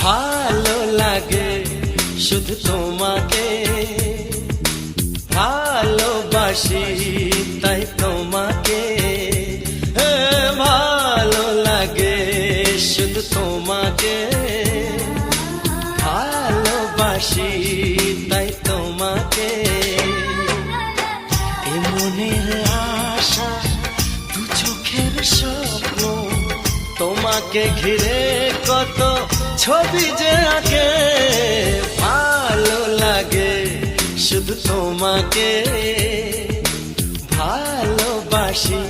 ভালো লাগে শুধু তোমাকে, ভালোবাসি তাই তোমাকে। ভালো লাগে শুধু তোমাকে, ভালোবাসি তাই তোমাকে। এ মনের আশা দু চোখের স্বপ্ন, তোমাকে ঘিরে কত ছবি যে আঁকে। ভালো লাগে শুধু তোমাকে, ভালোবাসি